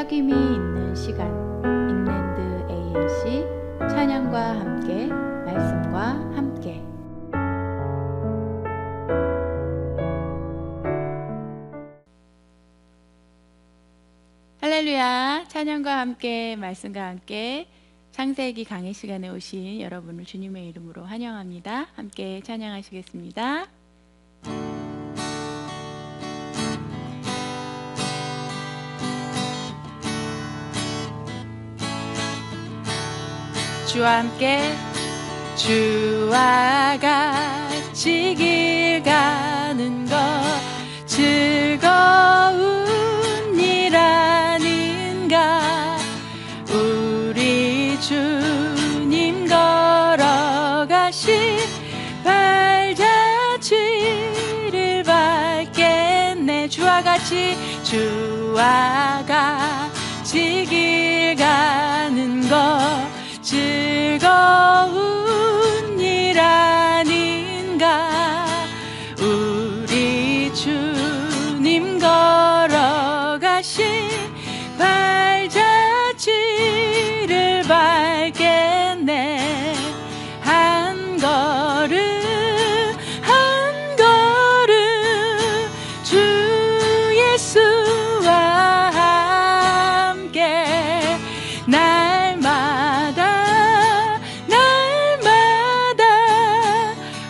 살김이 있는 시간, 인랜드 ANC 찬양과 함께, 말씀과 함께. 할렐루야. 찬양과 함께, 말씀과 함께 창세기 강의 시간에 오신 여러분을 주님의 이름으로 환영합니다. 함께 찬양하시겠습니다. 주와 함께, 주와 같이 길 가는 것 즐거운 일 아닌가. 우리 주님 걸어가신 발자취를 밟겠네. 주와 같이 길 가는 것 즐거운 일 아닌가. 우리 주님 걸어가신 발자취를 밟겠네. 한 걸음 한 걸음 주 예수와 함께 날마다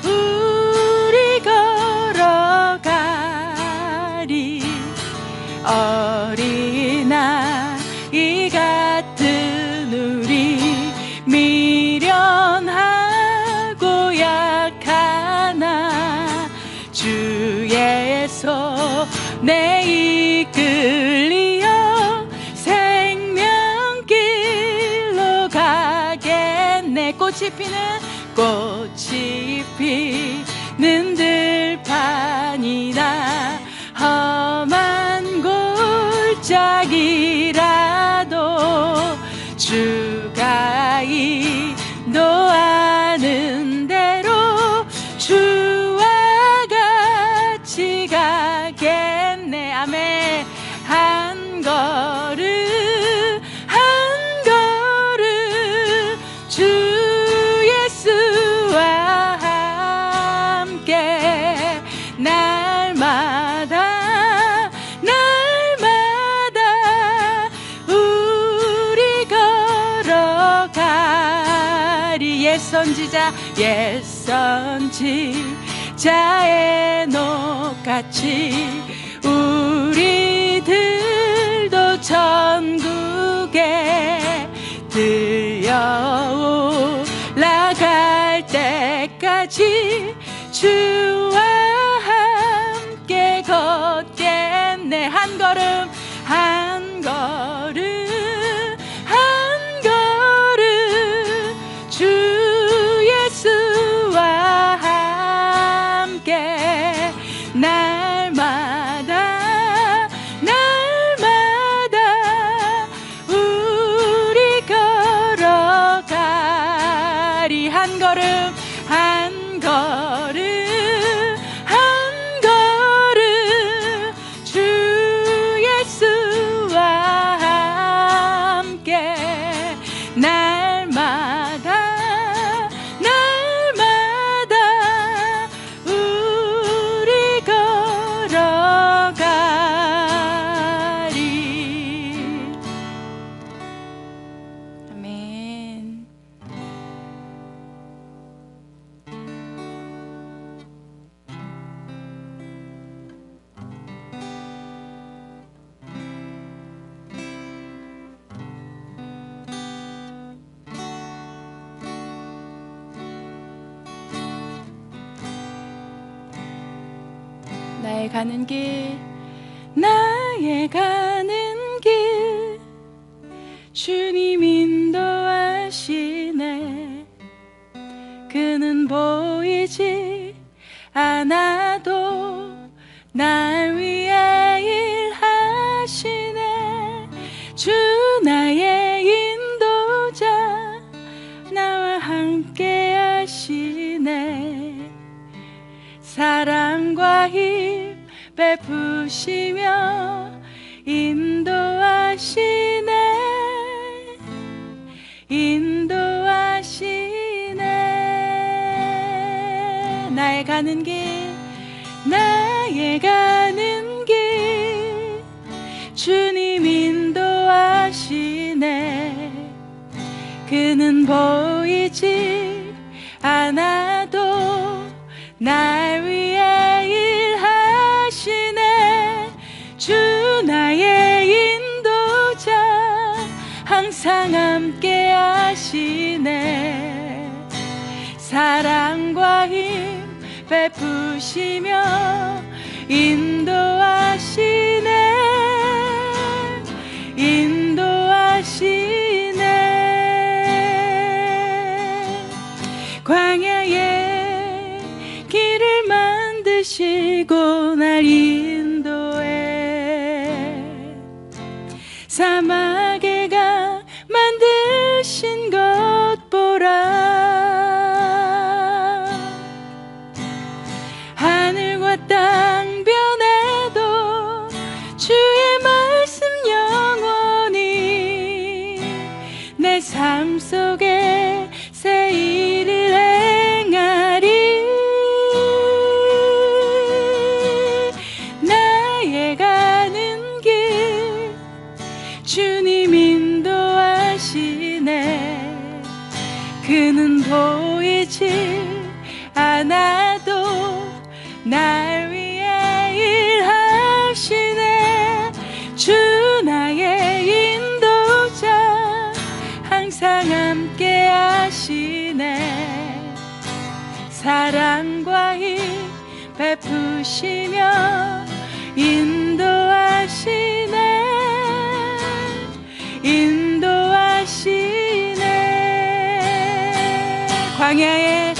우리 걸어가리. 어린아이 같은 우리 미련하고 약하나 주의 손에 이끌리어 생명길로 가겠네. 꽃이 피는 들판이나 험한 골짜기라도 주가 인도하는 대로 주와 같이 가겠네. 아멘. 한 걸음 한 걸음 주 예수와 함께 날마다 우리 걸어가리. 옛 선지자의 녹같이 우리들도 천국에 들려 올라갈 때까지 주와 함께 걷겠네. 한 걸음 한 걸음 한 걸음 주 예수와 함께 날마다 우리 걸어가리. 한 걸음 한 걸음 한 걸음 주 예수와 함께 날마다 우리 걸어가리. 아멘. 나의 가는 길 주님 인도하시네. 그는 보이지 않아도 날 위해 일하시네. 주 나의 인도자 나와 함께 하시네. 사랑과 힘 베푸시며 인도하시네. 인도하시네. 나의 가는 길, 나의 가는 길, 주님 인도하시네. 그는 보이지 않아도 날 위해 일하시네. 주 나의 인도자, 항상 함께 하시네. 사랑과 힘 베푸시며 인도하시네. 인도하시네. 광야에 길을 만드시고 날 인도해. 사막에 가 만드신 것 보라. 하늘과 땅 변해도 주의 말씀 영원히 내 삶 속에 새 일을 행하리. 나의 가는 길, 주님 인도하시네. 그는 보이지 않아도 날 위해 일하시네. 주 나의 인도자, 항상 함께 하시네. 사랑과 힘 베푸시며 인도하시네. 인도하시네. 광야에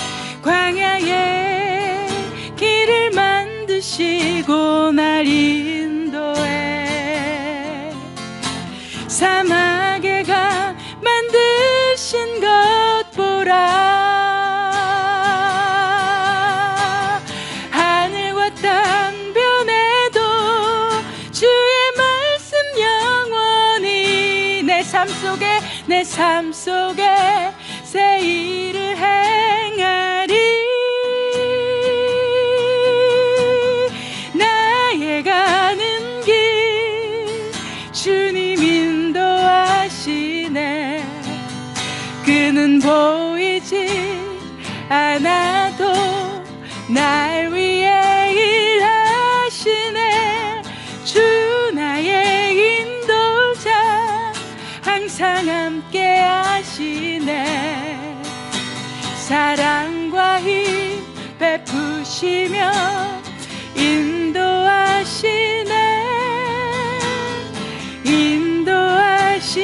길을 만드시고 날 인도해. 사막에 가 만드신 것 보라. 하늘과 땅 변해도 주의 말씀 영원히 내 삶 속에 새 일을 행하리. 나의 가는 길, 주님 인도하시네. 그는 보이지 않아도 날 위해 일하시네. 주 나의 인도자, 항상 함께 하시네. 사랑과 힘 베푸시며 인도하시네. 인도하시네.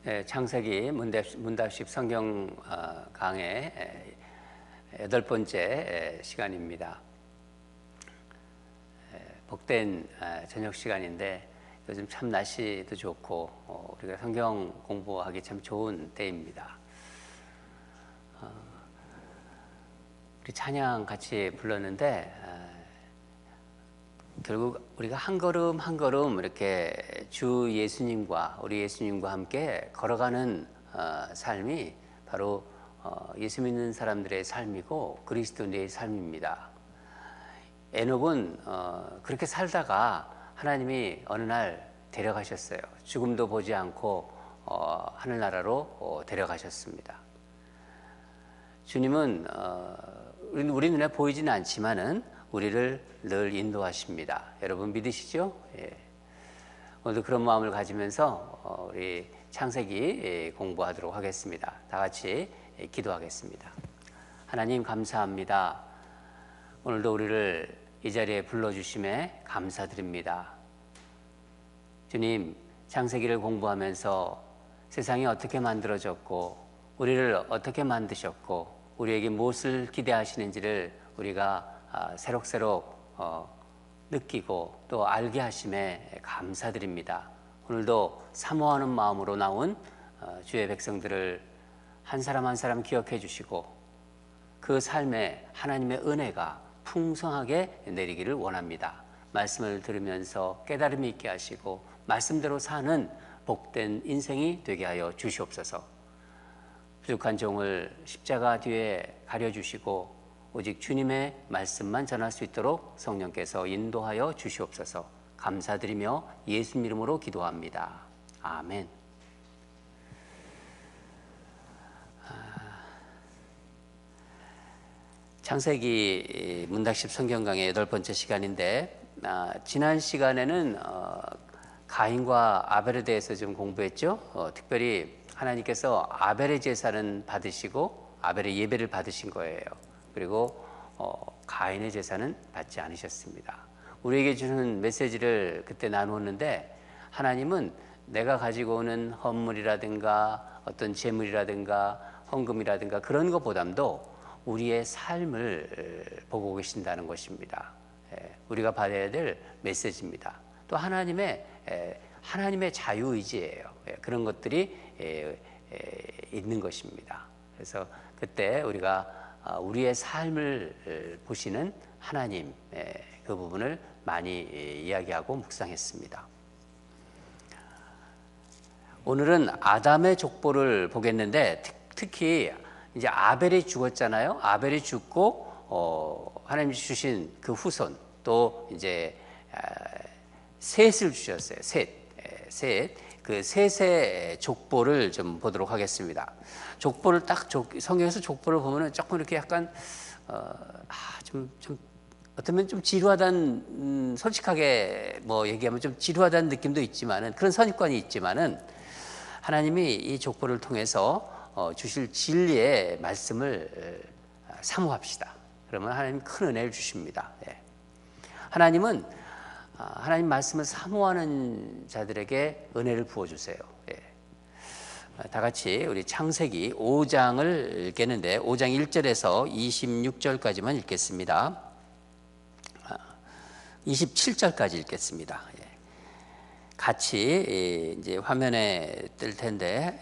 네, 창세기 문답식 성경 강의 8번째 시간입니다. 복된 저녁 시간인데 요즘 참 날씨도 좋고 우리가 성경 공부하기 참 좋은 때입니다. 우리 찬양 같이 불렀는데 결국 우리가 한 걸음 한 걸음 이렇게 주 예수님과 우리 예수님과 함께 걸어가는 삶이 바로 예수 믿는 사람들의 삶이고 그리스도인의 삶입니다. 에녹은 그렇게 살다가 하나님이 어느 날 데려가셨어요. 죽음도 보지 않고 하늘나라로 데려가셨습니다. 주님은 우리 눈에 보이지는 않지만은 우리를 늘 인도하십니다. 여러분 믿으시죠? 예. 오늘도 그런 마음을 가지면서 우리 창세기 공부하도록 하겠습니다. 다 같이 기도하겠습니다. 하나님 감사합니다. 오늘도 우리를 이 자리에 불러주심에 감사드립니다. 주님, 창세기를 공부하면서 세상이 어떻게 만들어졌고 우리를 어떻게 만드셨고 우리에게 무엇을 기대하시는지를 우리가 새록새록 느끼고 또 알게 하심에 감사드립니다. 오늘도 사모하는 마음으로 나온 주의 백성들을 한 사람 한 사람 기억해 주시고 그 삶에 하나님의 은혜가 풍성하게 내리기를 원합니다. 말씀을 들으면서 깨달음이 있게 하시고 말씀대로 사는 복된 인생이 되게 하여 주시옵소서. 부족한 종을 십자가 뒤에 가려주시고 오직 주님의 말씀만 전할 수 있도록 성령께서 인도하여 주시옵소서. 감사드리며 예수님 이름으로 기도합니다. 아멘. 창세기 문답식 성경강의 8번째 시간인데 지난 시간에는 가인과 아벨에 대해서 좀 공부했죠. 특별히 하나님께서 아벨의 제사는 받으시고 아벨의 예배를 받으신 거예요. 그리고 가인의 제사는 받지 않으셨습니다. 우리에게 주는 메시지를 그때 나누었는데 하나님은 내가 가지고 오는 헌물이라든가 어떤 제물이라든가 헌금이라든가 그런 것보다도 우리의 삶을 보고 계신다는 것입니다. 우리가 받아야 될 메시지입니다. 또 하나님의 자유의지예요. 그런 것들이 있는 것입니다. 그래서 그때 우리가 우리의 삶을 보시는 하나님 그 부분을 많이 이야기하고 묵상했습니다. 오늘은 아담의 족보를 보겠는데 특히 이제 아벨이 죽었잖아요. 아벨이 죽고 하나님이 주신 그 후손 또 이제 셋을 주셨어요. 셋. 그 셋의 족보를 좀 보도록 하겠습니다. 족보를 딱 성경에서 족보를 보면은 조금 이렇게 약간 좀 어쩌면 좀 지루하다는 솔직하게 뭐 얘기하면 좀 지루하다는 느낌도 있지만은 그런 선입관이 있지만은 하나님이 이 족보를 통해서 주실 진리의 말씀을 사모합시다. 그러면 하나님 큰 은혜를 주십니다. 하나님은 하나님 말씀을 사모하는 자들에게 은혜를 부어주세요. 다 같이 우리 창세기 5장을 읽겠는데 5장 1절에서 26절까지만 읽겠습니다. 27절까지 읽겠습니다. 같이 이제 화면에 뜰 텐데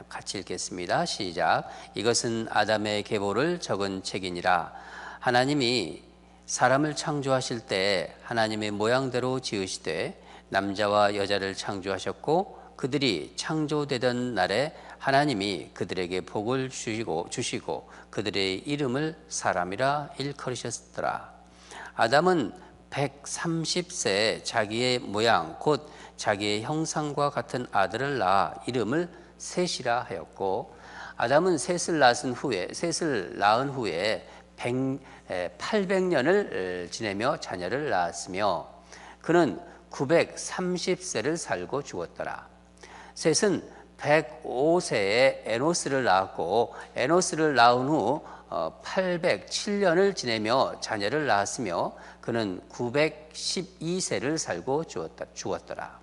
같이 읽겠습니다. 시작. 이것은 아담의 계보를 적은 책이니라. 하나님이 사람을 창조하실 때 하나님의 모양대로 지으시되 남자와 여자를 창조하셨고 그들이 창조되던 날에 하나님이 그들에게 복을 주시고 그들의 이름을 사람이라 일컬으셨더라. 아담은 130세에 자기의 모양 곧 자기의 형상과 같은 아들을 낳아 이름을 셋이라 하였고 아담은 셋을 낳은 후에 800년을 지내며 자녀를 낳았으며 그는 930세를 살고 죽었더라. 셋은 105세에 에노스를 낳았고 에노스를 낳은 후 807년을 지내며 자녀를 낳았으며 그는 912세를 살고 죽었더라.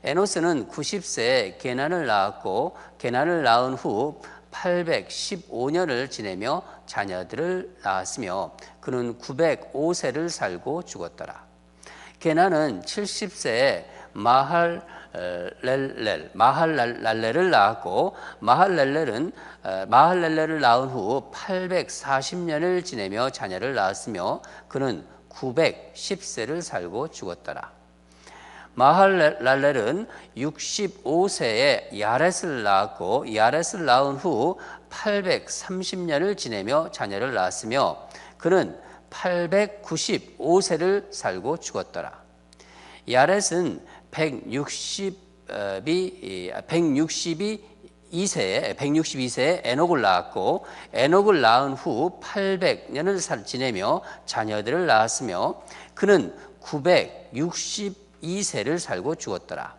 에노스는 90세에 게난을 낳았고 게난을 낳은 후 815년을 지내며 자녀들을 낳았으며 그는 905세를 살고 죽었더라. 게난은 70세에 마할랄렐을 낳았고 마할렐레를 낳은 후 840년을 지내며 자녀를 낳았으며 그는 910세를 살고 죽었더라. 마할랄렐은 65세에 야렛을 낳았고 야렛을 낳은 후 830년을 지내며 자녀를 낳았으며 그는 895세를 살고 죽었더라. 야렛은 162세에 에녹을 낳았고 에녹을 낳은 후 800년을 지내며 자녀들을 낳았으며 그는 962세를 살고 죽었더라.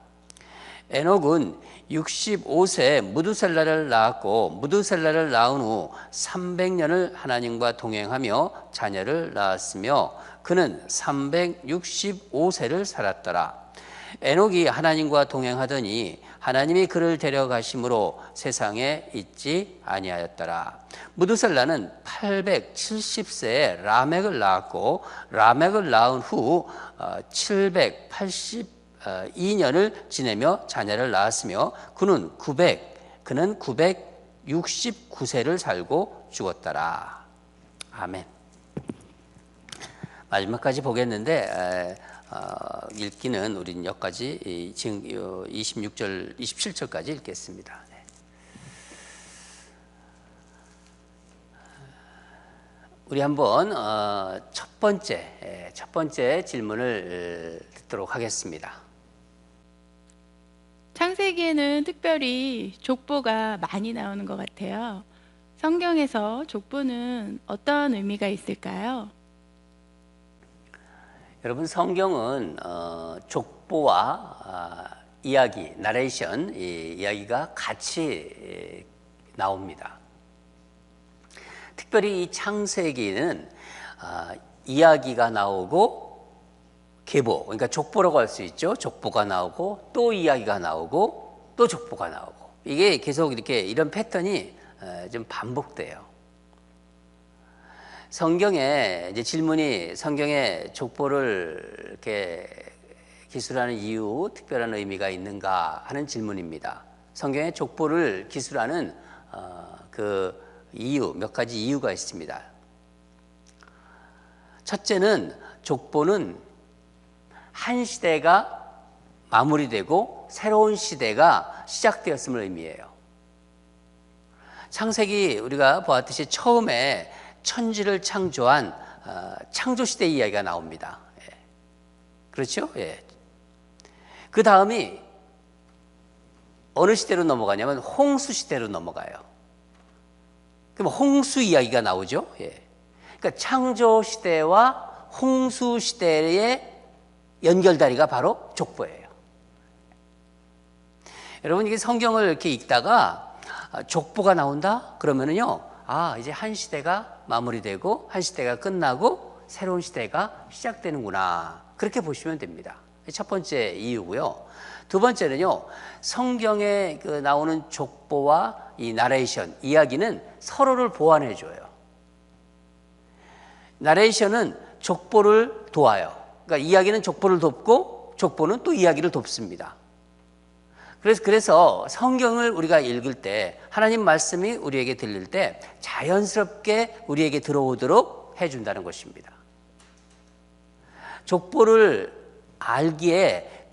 에녹은 65세에 무두셀라를 낳았고 무두셀라를 낳은 후 300년을 하나님과 동행하며 자녀를 낳았으며 그는 365세를 살았더라. 에녹이 하나님과 동행하더니 하나님이 그를 데려가심으로 세상에 있지 아니하였더라. 무두셀라는 870세에 라멕을 낳았고 라멕을 낳은 후 782년을 지내며 자녀를 낳았으며 그는 900 69세를 살고 죽었더라. 아멘. 마지막까지 보겠는데 읽기는 우리는 여기까지 지금 26절, 27절까지 읽겠습니다. 네. 우리 한번 첫 번째 질문을 듣도록 하겠습니다. 창세기에는 특별히 족보가 많이 나오는 것 같아요. 성경에서 족보는 어떤 의미가 있을까요? 여러분, 성경은 족보와 이야기, 나레이션, 이 이야기가 같이 나옵니다. 특별히 이 창세기는 이야기가 나오고 계보, 그러니까 족보라고 할 수 있죠. 족보가 나오고 또 이야기가 나오고 또 족보가 나오고, 이게 계속 이렇게 이런 패턴이 좀 반복돼요. 성경에 이제 질문이 성경에 족보를 이렇게 기술하는 이유, 특별한 의미가 있는가 하는 질문입니다. 성경에 족보를 기술하는 그 이유, 몇 가지 이유가 있습니다. 첫째는 족보는 한 시대가 마무리되고 새로운 시대가 시작되었음을 의미해요. 창세기 우리가 보았듯이 처음에 천지를 창조한 창조시대 이야기가 나옵니다. 예. 그렇죠? 예. 그 다음이 어느 시대로 넘어가냐면 홍수시대로 넘어가요. 그럼 홍수 이야기가 나오죠. 예. 그러니까 창조시대와 홍수시대의 연결다리가 바로 족보예요. 여러분, 이게 성경을 이렇게 읽다가 족보가 나온다? 그러면은요, 이제 한 시대가 마무리되고 한 시대가 끝나고 새로운 시대가 시작되는구나, 그렇게 보시면 됩니다. 첫 번째 이유고요. 두 번째는요, 성경에 나오는 족보와 이 나레이션, 이야기는 서로를 보완해줘요. 나레이션은 족보를 도와요. 그러니까 이야기는 족보를 돕고 족보는 또 이야기를 돕습니다. 그래서 성경을 우리가 읽을 때, 하나님 말씀이 우리에게 들릴 때 자연스럽게 우리에게 들어오도록 해준다는 것입니다. 족보를 알기에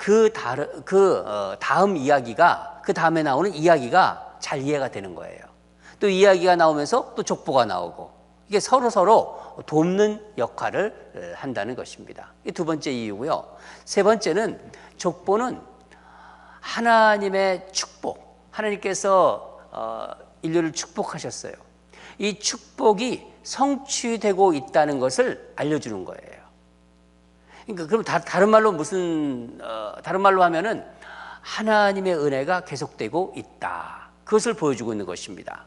다음 이야기가, 그 다음에 나오는 이야기가 잘 이해가 되는 거예요. 또 이야기가 나오면서 또 족보가 나오고, 이게 서로 돕는 역할을 한다는 것입니다. 이 두 번째 이유고요. 세 번째는 족보는 하나님의 축복, 하나님께서 인류를 축복하셨어요. 이 축복이 성취되고 있다는 것을 알려주는 거예요. 그러니까 그럼 다른 말로 하면은 하나님의 은혜가 계속되고 있다, 그것을 보여주고 있는 것입니다.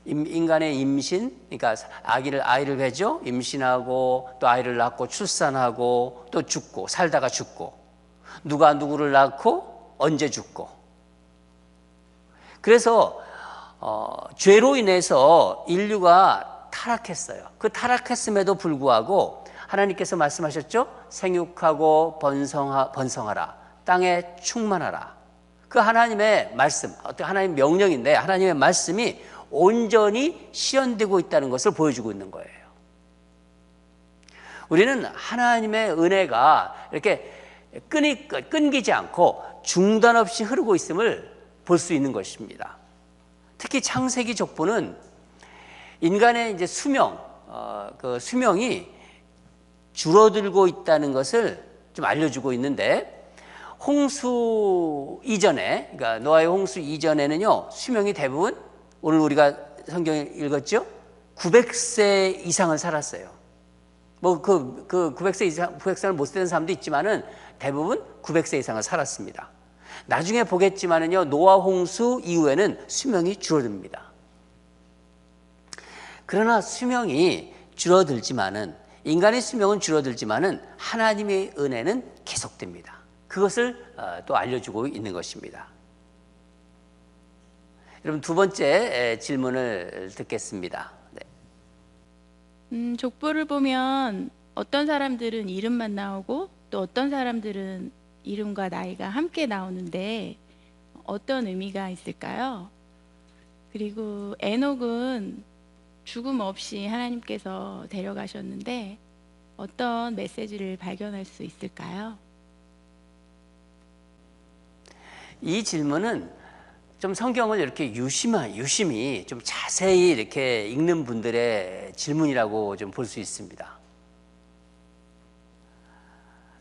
인간의 임신, 그러니까 아이를 배죠. 임신하고 또 아이를 낳고 출산하고 또 죽고, 살다가 죽고, 누가 누구를 낳고 언제 죽고. 그래서 죄로 인해서 인류가 타락했어요. 그 타락했음에도 불구하고 하나님께서 말씀하셨죠. 생육하고 번성하라, 땅에 충만하라. 그 하나님의 말씀, 어떤 하나님의 명령인데, 하나님의 말씀이 온전히 실현되고 있다는 것을 보여주고 있는 거예요. 우리는 하나님의 은혜가 이렇게 끊기지 않고 중단 없이 흐르고 있음을 볼 수 있는 것입니다. 특히 창세기 족보는 인간의 이제 수명이 줄어들고 있다는 것을 좀 알려주고 있는데, 홍수 이전에, 그러니까 노아의 홍수 이전에는요, 수명이 대부분, 오늘 우리가 성경을 읽었죠? 900세 이상을 살았어요. 뭐 900세를 못 사는 사람도 있지만은 대부분 900세 이상을 살았습니다. 나중에 보겠지만은요, 노아 홍수 이후에는 수명이 줄어듭니다. 그러나 수명이 줄어들지만은, 인간의 수명은 줄어들지만은 하나님의 은혜는 계속됩니다. 그것을 또 알려주고 있는 것입니다. 여러분, 두 번째 질문을 듣겠습니다. 네. 족보를 보면 어떤 사람들은 이름만 나오고 또 어떤 사람들은 이름과 나이가 함께 나오는데 어떤 의미가 있을까요? 그리고 에녹은 죽음 없이 하나님께서 데려가셨는데 어떤 메시지를 발견할 수 있을까요? 이 질문은 좀 성경을 이렇게 유심히 좀 자세히 이렇게 읽는 분들의 질문이라고 좀 볼 수 있습니다.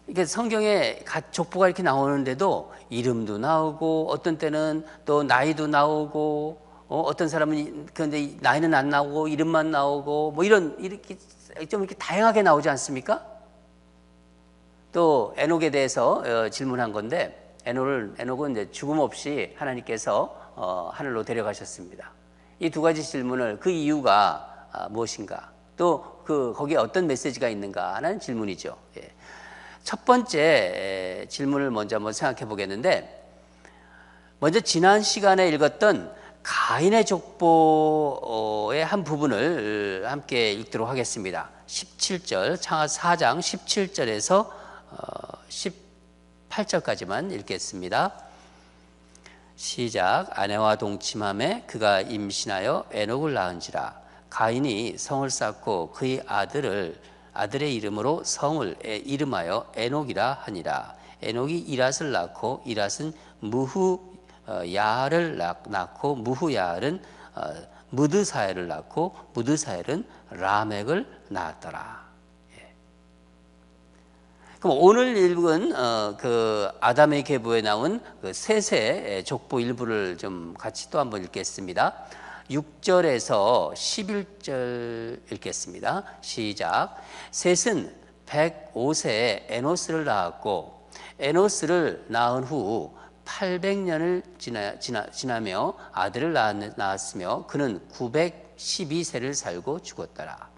이게 성경에 족보가 이렇게 나오는데도 이름도 나오고 어떤 때는 또 나이도 나오고 어떤 사람은 그런데 나이는 안 나오고 이름만 나오고 뭐 이렇게 좀 이렇게 다양하게 나오지 않습니까? 또 에녹에 대해서 질문한 건데 에녹은 이제 죽음 없이 하나님께서 하늘로 데려가셨습니다. 이 두 가지 질문을 그 이유가 무엇인가? 또 거기에 어떤 메시지가 있는가 하는 질문이죠. 예. 첫 번째 질문을 먼저 한번 생각해 보겠는데, 먼저 지난 시간에 읽었던 가인의 족보의 한 부분을 함께 읽도록 하겠습니다. 17절, 창하 4장 17절에서 18절까지만 읽겠습니다. 시작. 아내와 동침함에 그가 임신하여 에녹을 낳은지라. 가인이 성을 쌓고 그의 아들의 이름으로 성을 이름하여 에녹이라 하니라. 에녹이 이랏을 낳고 이랏은 무후야를 낳고 무후야는 무드사엘을 낳고 무드사엘은 라멕을 낳았더라. 그럼 오늘 읽은 그 아담의 계보에 나온 그 셋의 족보 일부를 좀 같이 또 한번 읽겠습니다. 6절에서 11절 읽겠습니다. 시작. 셋은 105세에 에노스를 낳았고 에노스를 낳은 후 800년을 지나며 아들을 낳았으며 그는 912세를 살고 죽었더라.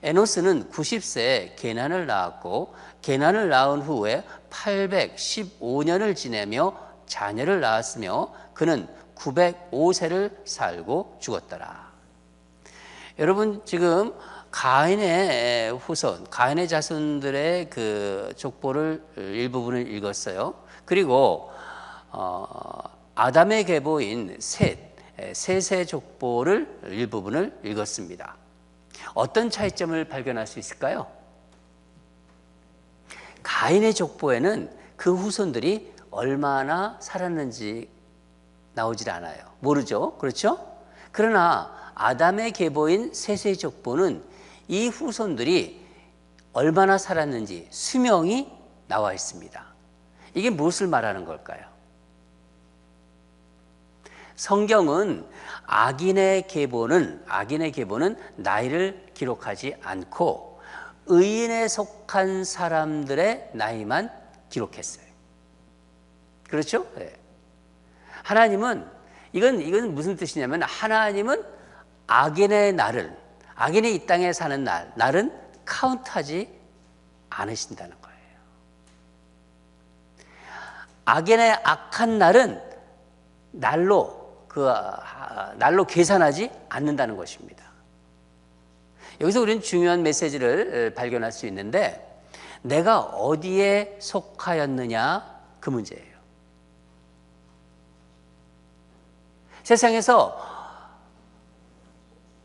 에노스는 90세에 게난을 낳았고 게난을 낳은 후에 815년을 지내며 자녀를 낳았으며 그는 905세를 살고 죽었더라. 여러분, 지금 가인의 후손, 가인의 자손들의 그 족보를 일부분을 읽었어요. 그리고 아담의 계보인 셋의 족보를 일부분을 읽었습니다. 어떤 차이점을 발견할 수 있을까요? 가인의 족보에는 그 후손들이 얼마나 살았는지 나오질 않아요. 모르죠. 그렇죠? 그러나 아담의 계보인 셋의 족보는 이 후손들이 얼마나 살았는지 수명이 나와 있습니다. 이게 무엇을 말하는 걸까요? 성경은 악인의 계보는 나이를 기록하지 않고 의인에 속한 사람들의 나이만 기록했어요. 그렇죠? 네. 하나님은 이건 무슨 뜻이냐면 하나님은 악인의 악인이 이 땅에 사는 날은 카운트하지 않으신다는 거예요. 악인의 악한 날은 날로 계산하지 않는다는 것입니다. 여기서 우리는 중요한 메시지를 발견할 수 있는데, 내가 어디에 속하였느냐, 그 문제예요. 세상에서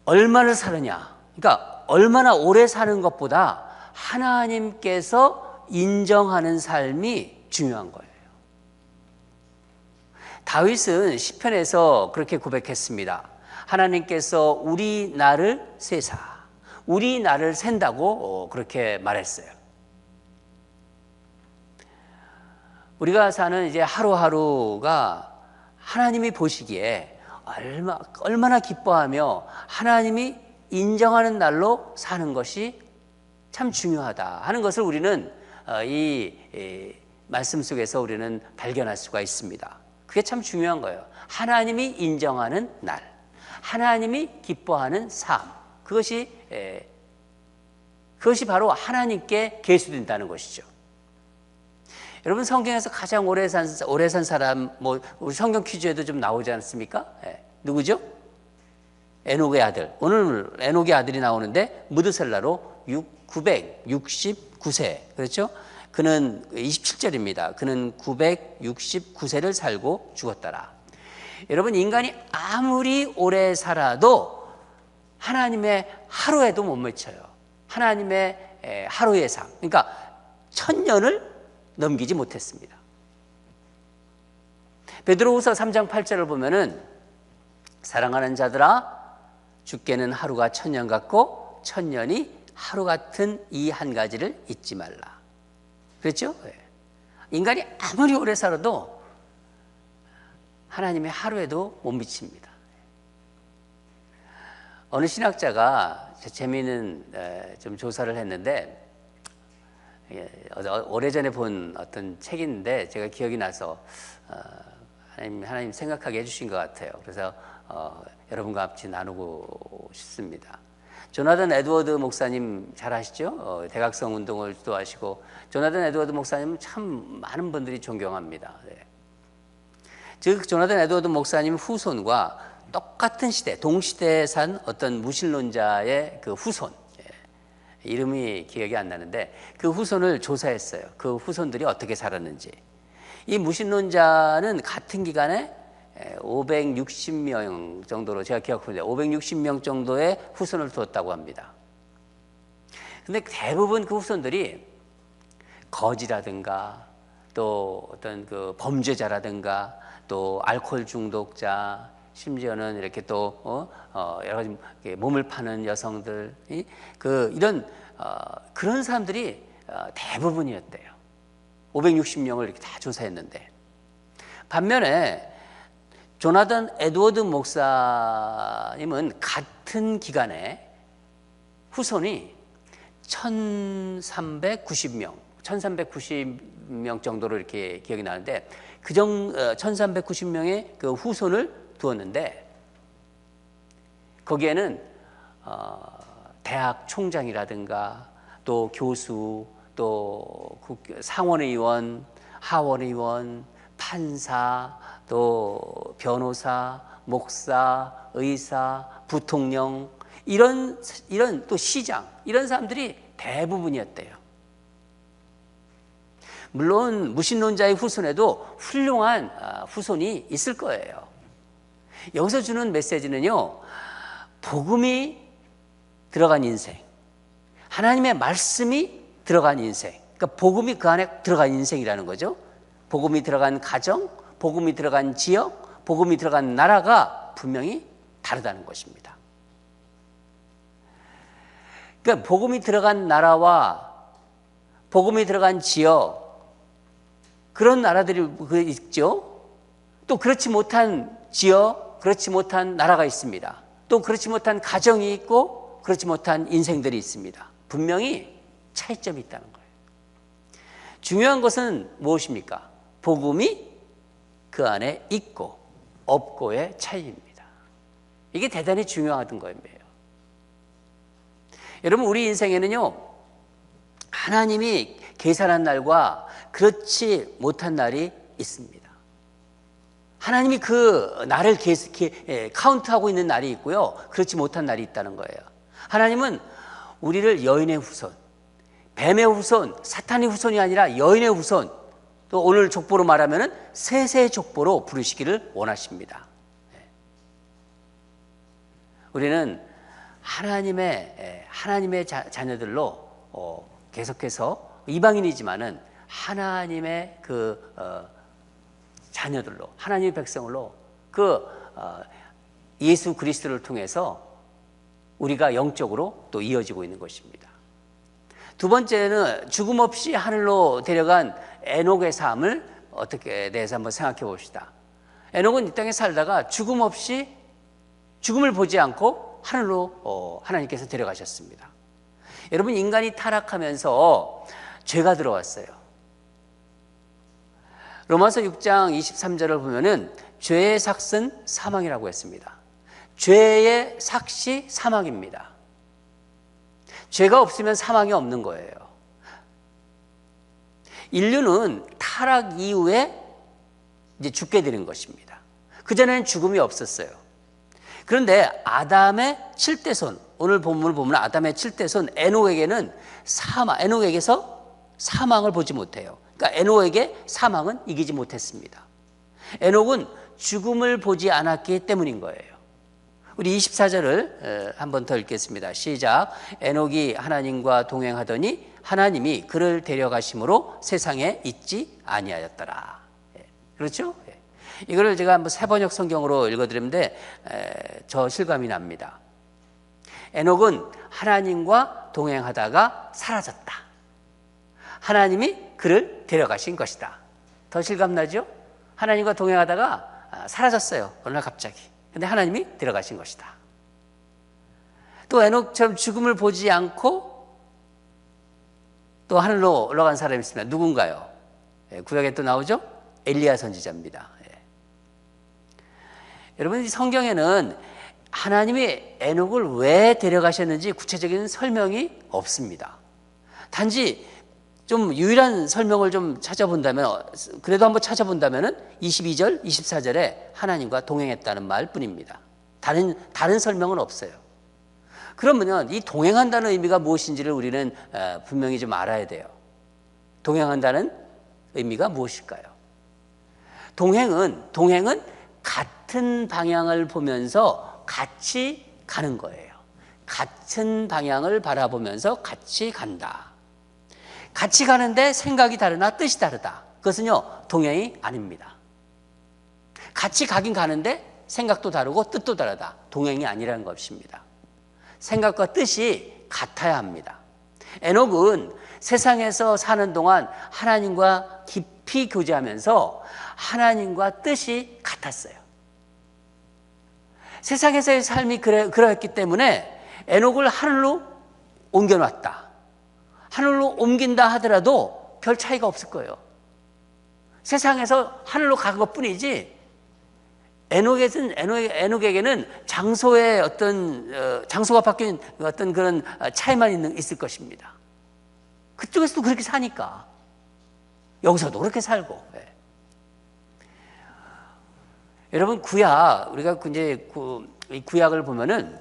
얼마나 사느냐, 그러니까 얼마나 오래 사는 것보다 하나님께서 인정하는 삶이 중요한 거예요. 다윗은 시편에서 그렇게 고백했습니다. 하나님께서 우리 날을 세사, 우리 날을 센다고 그렇게 말했어요. 우리가 사는 이제 하루하루가 하나님이 보시기에 얼마나 기뻐하며 하나님이 인정하는 날로 사는 것이 참 중요하다 하는 것을 우리는 이 말씀 속에서 우리는 발견할 수가 있습니다. 그게 참 중요한 거예요. 하나님이 인정하는 날, 하나님이 기뻐하는 삶, 그것이 바로 하나님께 계수된다는 것이죠. 여러분, 성경에서 가장 오래 산 사람, 우리 성경 퀴즈에도 좀 나오지 않습니까? 누구죠? 에녹의 아들. 오늘 에녹의 아들이 나오는데 무드셀라로 969세. 그렇죠? 그는 27절입니다. 그는 969세를 살고 죽었더라. 여러분, 인간이 아무리 오래 살아도 하나님의 하루에도 못 미쳐요. 하나님의 하루 예상, 그러니까 1000년을 넘기지 못했습니다. 베드로후서 3장 8절을 보면은 사랑하는 자들아, 주께는 하루가 1000년 같고 1000년이 하루 같은 이 한 가지를 잊지 말라. 그렇죠? 인간이 아무리 오래 살아도 하나님의 하루에도 못 미칩니다. 어느 신학자가 재미있는 좀 조사를 했는데, 오래전에 본 어떤 책인데 제가 기억이 나서 하나님 생각하게 해주신 것 같아요. 그래서 여러분과 같이 나누고 싶습니다. 조나단 에드워드 목사님 잘 아시죠? 대각성 운동을 주도하시고, 조나단 에드워드 목사님은 참 많은 분들이 존경합니다. 즉 조나단 에드워드 목사님 후손과 똑같은 시대, 동시대에 산 어떤 무신론자의 그 후손, 이름이 기억이 안 나는데 그 후손을 조사했어요. 그 후손들이 어떻게 살았는지. 이 무신론자는 같은 기간에 560명 정도로, 제가 기억하는데 560명 정도의 후손을 두었다고 합니다. 근데 대부분 그 후손들이 거지라든가 또 어떤 그 범죄자라든가 또 알코올 중독자, 심지어는 이렇게 또 여러 가지 몸을 파는 여성들, 그런 사람들이 대부분이었대요. 560명을 이렇게 다 조사했는데, 반면에 조나단 에드워드 목사님은 같은 기간에 후손이 1390명 정도로 이렇게 기억이 나는데, 1390명의 그 후손을 두었는데, 거기에는 대학 총장이라든가 또 교수, 또 상원의원, 하원의원, 판사, 또 변호사, 목사, 의사, 부통령, 이런 또 시장, 이런 사람들이 대부분이었대요. 물론 무신론자의 후손에도 훌륭한 후손이 있을 거예요. 여기서 주는 메시지는요, 복음이 들어간 인생, 하나님의 말씀이 들어간 인생, 그러니까 복음이 그 안에 들어간 인생이라는 거죠. 복음이 들어간 가정, 복음이 들어간 지역, 복음이 들어간 나라가 분명히 다르다는 것입니다. 그러니까 복음이 들어간 나라와 복음이 들어간 지역, 그런 나라들이 있죠. 또 그렇지 못한 지역, 그렇지 못한 나라가 있습니다. 또 그렇지 못한 가정이 있고 그렇지 못한 인생들이 있습니다. 분명히 차이점이 있다는 거예요. 중요한 것은 무엇입니까? 복음이 그 안에 있고 없고의 차이입니다. 이게 대단히 중요한 거예요. 여러분, 우리 인생에는요, 하나님이 계산한 날과 그렇지 못한 날이 있습니다. 하나님이 그 날을 카운트하고 있는 날이 있고요, 그렇지 못한 날이 있다는 거예요. 하나님은 우리를 여인의 후손, 뱀의 후손, 사탄의 후손이 아니라 여인의 후손, 또 오늘 족보로 말하면 셋의 족보로 부르시기를 원하십니다. 우리는 하나님의 자녀들로 계속해서 이방인이지만은 하나님의 그 자녀들로, 하나님의 백성으로 예수 그리스도를 통해서 우리가 영적으로 또 이어지고 있는 것입니다. 두 번째는 죽음 없이 하늘로 데려간 에녹의 삶을 어떻게 대해서 한번 생각해 봅시다. 에녹은 이 땅에 살다가 죽음을 보지 않고 하늘로 하나님께서 데려가셨습니다. 여러분, 인간이 타락하면서 죄가 들어왔어요. 로마서 6장 23절을 보면은 죄의 삭은 사망이라고 했습니다. 죄의 삭이 사망입니다. 죄가 없으면 사망이 없는 거예요. 인류는 타락 이후에 이제 죽게 되는 것입니다. 그전에는 죽음이 없었어요. 그런데 아담의 7대손, 오늘 본문을 보면 아담의 7대손 에녹에게는 에녹에게서 사망을 보지 못해요. 그러니까 에녹에게 사망은 이기지 못했습니다. 에녹은 죽음을 보지 않았기 때문인 거예요. 우리 24절을 한 번 더 읽겠습니다. 시작. 에녹이 하나님과 동행하더니 하나님이 그를 데려가심으로 세상에 있지 아니하였더라. 그렇죠? 이거를 제가 한번 새번역 성경으로 읽어드렸는데 저 실감이 납니다. 에녹은 하나님과 동행하다가 사라졌다. 하나님이 그를 데려가신 것이다. 더 실감나죠? 하나님과 동행하다가 사라졌어요. 어느 날 갑자기. 근데 하나님이 데려가신 것이다. 또 에녹처럼 죽음을 보지 않고 또 하늘로 올라간 사람이 있습니다. 누군가요? 구약에 또 나오죠? 엘리야 선지자입니다. 여러분, 이 성경에는 하나님이 에녹을 왜 데려가셨는지 구체적인 설명이 없습니다. 단지 좀 유일한 설명을 좀 찾아본다면, 그래도 한번 찾아본다면 22절, 24절에 하나님과 동행했다는 말 뿐입니다. 다른 설명은 없어요. 그러면 이 동행한다는 의미가 무엇인지를 우리는 분명히 좀 알아야 돼요. 동행한다는 의미가 무엇일까요? 동행은 같은 방향을 보면서 같이 가는 거예요. 같은 방향을 바라보면서 같이 간다. 같이 가는데 생각이 다르나 뜻이 다르다. 그것은요, 동행이 아닙니다. 같이 가긴 가는데 생각도 다르고 뜻도 다르다. 동행이 아니라는 것입니다. 생각과 뜻이 같아야 합니다. 에녹은 세상에서 사는 동안 하나님과 깊이 교제하면서 하나님과 뜻이 같았어요. 세상에서의 삶이 그러했기 때문에 에녹을 하늘로 옮겨놨다. 하늘로 옮긴다 하더라도 별 차이가 없을 거예요. 세상에서 하늘로 간 것뿐이지 에녹에게는 장소의 어떤 장소가 바뀐 어떤 그런 차이만 있을 것입니다. 그쪽에서도 그렇게 사니까 여기서도 그렇게 살고. 여러분, 우리가 이제 구약을 보면은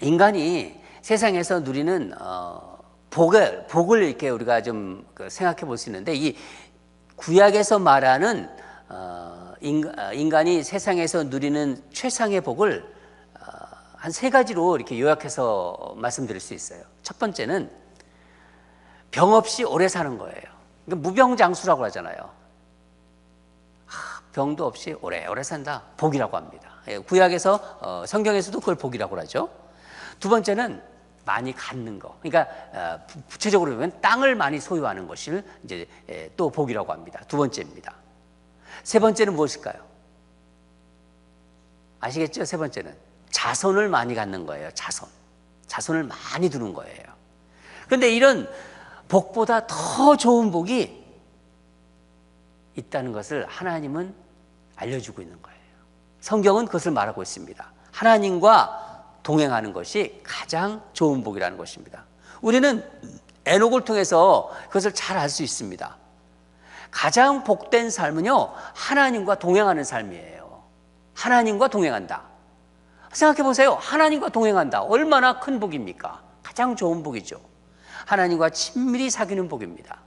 인간이 세상에서 누리는 복을 이렇게 우리가 좀 생각해 볼 수 있는데, 이 구약에서 말하는 인간이 세상에서 누리는 최상의 복을 한 3가지로 이렇게 요약해서 말씀드릴 수 있어요. 첫 번째는 병 없이 오래 사는 거예요. 무병장수라고 하잖아요. 병도 없이 오래 산다. 복이라고 합니다. 구약에서 성경에서도 그걸 복이라고 하죠. 두 번째는 많이 갖는 거. 그러니까 구체적으로 보면 땅을 많이 소유하는 것을 이제 또 복이라고 합니다. 두 번째입니다. 세 번째는 무엇일까요? 아시겠죠? 세 번째는 자손을 많이 갖는 거예요. 자손을 많이 두는 거예요. 그런데 이런 복보다 더 좋은 복이 있다는 것을 하나님은 알려주고 있는 거예요. 성경은 그것을 말하고 있습니다. 하나님과 동행하는 것이 가장 좋은 복이라는 것입니다. 우리는 에녹을 통해서 그것을 잘 알 수 있습니다. 가장 복된 삶은요, 하나님과 동행하는 삶이에요. 하나님과 동행한다. 생각해 보세요. 하나님과 동행한다. 얼마나 큰 복입니까? 가장 좋은 복이죠. 하나님과 친밀히 사귀는 복입니다.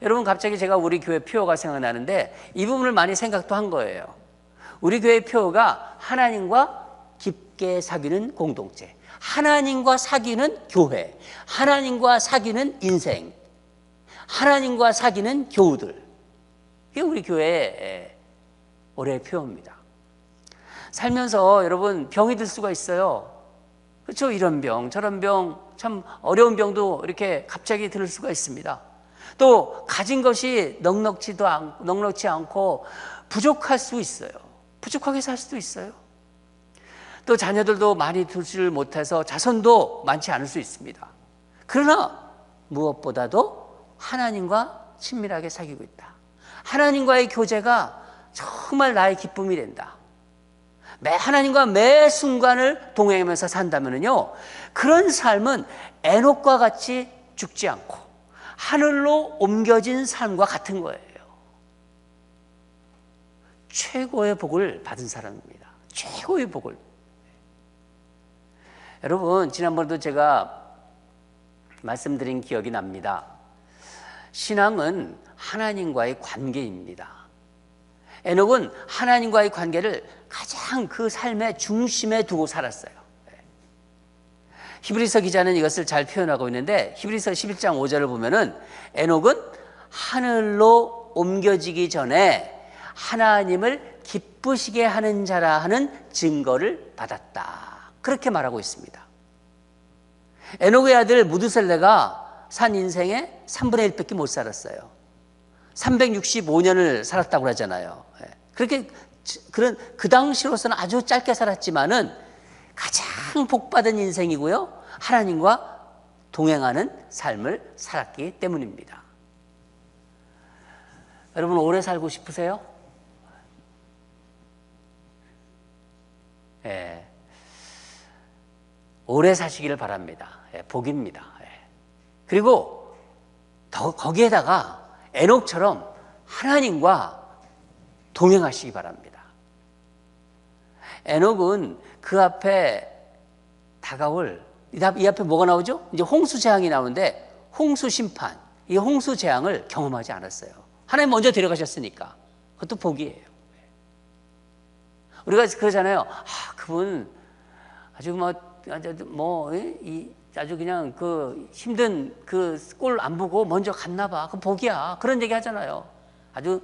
여러분, 갑자기 제가 우리 교회 표어가 생각나는데 이 부분을 많이 생각도 한 거예요. 우리 교회 표어가 하나님과 깊게 사귀는 공동체, 하나님과 사귀는 교회, 하나님과 사귀는 인생, 하나님과 사귀는 교우들. 이게 우리 교회의 올해의 표어입니다. 살면서 여러분 병이 들 수가 있어요. 그렇죠? 이런 병, 저런 병, 참 어려운 병도 이렇게 갑자기 들 수가 있습니다. 또 가진 것이 넉넉치 않고 부족할 수 있어요. 부족하게 살 수도 있어요. 또 자녀들도 많이 두지를 못해서 자손도 많지 않을 수 있습니다. 그러나 무엇보다도 하나님과 친밀하게 사귀고 있다. 하나님과의 교제가 정말 나의 기쁨이 된다. 하나님과 매 순간을 동행하면서 산다면요, 그런 삶은 에녹과 같이 죽지 않고 하늘로 옮겨진 삶과 같은 거예요. 최고의 복을 받은 사람입니다. 최고의 복을. 여러분, 지난번에도 제가 말씀드린 기억이 납니다. 신앙은 하나님과의 관계입니다. 에녹은 하나님과의 관계를 가장 그 삶의 중심에 두고 살았어요. 히브리서 기자는 이것을 잘 표현하고 있는데 히브리서 11장 5절을 보면은 에녹은 하늘로 옮겨지기 전에 하나님을 기쁘시게 하는 자라 하는 증거를 받았다. 그렇게 말하고 있습니다. 에녹의 아들 무드셀레가 산 인생의 3분의 1밖에 못 살았어요. 365년을 살았다고 하잖아요. 그렇게 그 당시로서는 아주 짧게 살았지만은 가장 복받은 인생이고요. 하나님과 동행하는 삶을 살았기 때문입니다. 여러분 오래 살고 싶으세요? 예. 오래 사시기를 바랍니다. 예, 복입니다. 예. 그리고 거기에다가 에녹처럼 하나님과 동행하시기 바랍니다. 에녹은 그 앞에 다가올 이 앞에 뭐가 나오죠? 이제 홍수 재앙이 나오는데 홍수 심판, 이 홍수 재앙을 경험하지 않았어요. 하나님 먼저 데려가셨으니까 그것도 복이에요. 우리가 그러잖아요. 그분 아주 아주 그냥 그 힘든 그 꼴 안 보고 먼저 갔나 봐. 그 복이야. 그런 얘기 하잖아요. 아주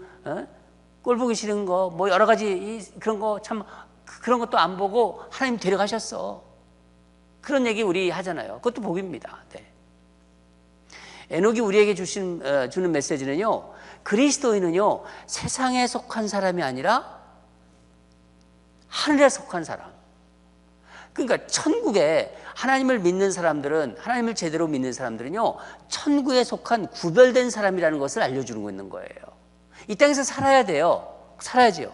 꼴 보기 싫은 거 뭐 여러 가지 그런 거 참 그런 것도 안 보고 하나님 데려가셨어. 그런 얘기 우리 하잖아요. 그것도 복입니다. 네. 에녹이 우리에게 주는 메시지는요. 그리스도인은요. 세상에 속한 사람이 아니라 하늘에 속한 사람. 그러니까 천국에 하나님을 믿는 사람들은 하나님을 제대로 믿는 사람들은요. 천국에 속한 구별된 사람이라는 것을 알려주고 있는 거예요. 이 땅에서 살아야 돼요. 살아야지요.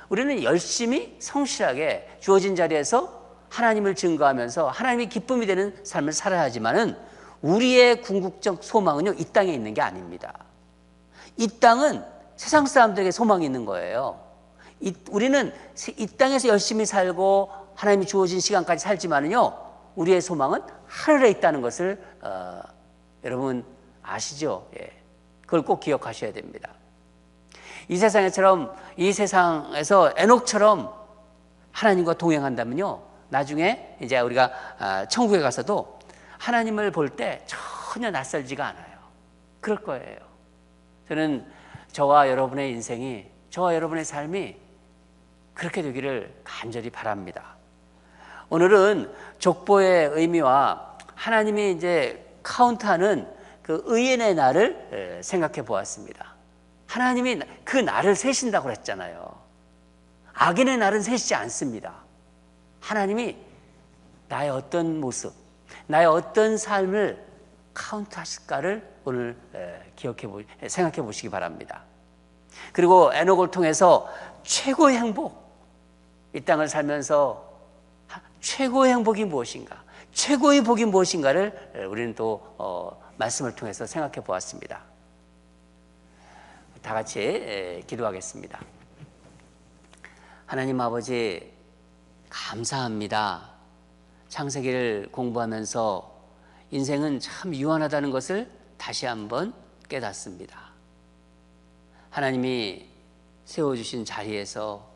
우리는 열심히 성실하게 주어진 자리에서 하나님을 증거하면서 하나님이 기쁨이 되는 삶을 살아야 하지만은 우리의 궁극적 소망은요. 이 땅에 있는 게 아닙니다. 이 땅은 세상 사람들에게 소망이 있는 거예요. 우리는 이 땅에서 열심히 살고 하나님이 주어진 시간까지 살지만은요. 우리의 소망은 하늘에 있다는 것을 여러분 아시죠? 예. 그걸 꼭 기억하셔야 됩니다. 이 세상에서 에녹처럼 하나님과 동행한다면요. 나중에 이제 우리가 천국에 가서도 하나님을 볼 때 전혀 낯설지가 않아요. 그럴 거예요. 저는 저와 여러분의 인생이, 저와 여러분의 삶이 그렇게 되기를 간절히 바랍니다. 오늘은 족보의 의미와 하나님이 이제 카운트하는 그 의인의 날을 생각해 보았습니다. 하나님이 그 날을 세신다고 그랬잖아요. 악인의 날은 세시지 않습니다. 하나님이 나의 어떤 모습, 나의 어떤 삶을 카운트하실까를 오늘 생각해 보시기 바랍니다. 그리고 에녹을 통해서 최고의 행복, 이 땅을 살면서 최고의 행복이 무엇인가, 최고의 복이 무엇인가를 우리는 또 말씀을 통해서 생각해 보았습니다. 다 같이 기도하겠습니다. 하나님 아버지 감사합니다. 창세기를 공부하면서 인생은 참 유한하다는 것을 다시 한번 깨닫습니다. 하나님이 세워주신 자리에서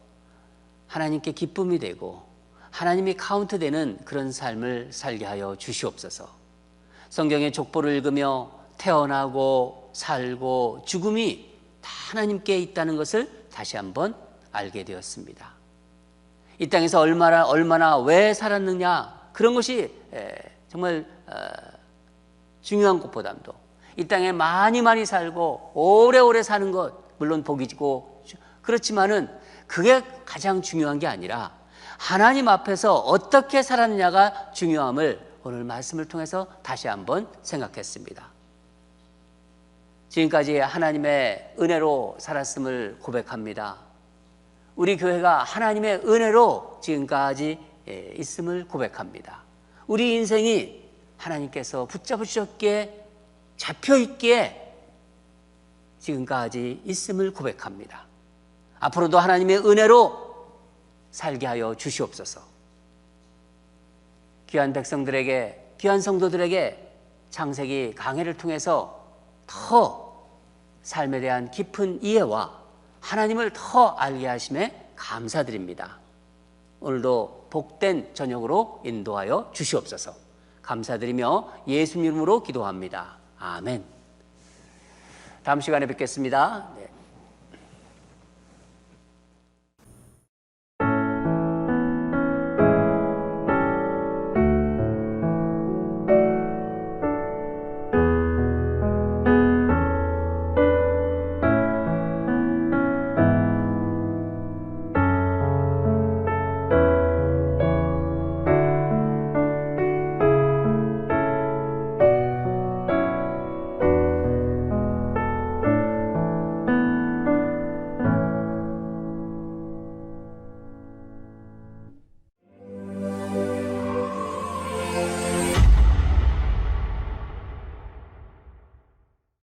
하나님께 기쁨이 되고 하나님이 카운트되는 그런 삶을 살게 하여 주시옵소서. 성경의 족보를 읽으며 태어나고 살고 죽음이 다 하나님께 있다는 것을 다시 한번 알게 되었습니다. 이 땅에서 얼마나 왜 살았느냐, 그런 것이 정말 중요한 것보다도 이 땅에 많이 살고 오래오래 사는 것 물론 복이고 그렇지만은 그게 가장 중요한 게 아니라 하나님 앞에서 어떻게 살았느냐가 중요함을 오늘 말씀을 통해서 다시 한번 생각했습니다. 지금까지 하나님의 은혜로 살았음을 고백합니다. 우리 교회가 하나님의 은혜로 지금까지 있음을 고백합니다. 우리 인생이 하나님께서 붙잡으셨기에 잡혀있기에 지금까지 있음을 고백합니다. 앞으로도 하나님의 은혜로 살게 하여 주시옵소서. 귀한 백성들에게, 귀한 성도들에게 창세기 강해를 통해서 더 삶에 대한 깊은 이해와 하나님을 더 알게 하심에 감사드립니다. 오늘도 복된 저녁으로 인도하여 주시옵소서. 감사드리며 예수님 이름으로 기도합니다. 아멘. 다음 시간에 뵙겠습니다. 네.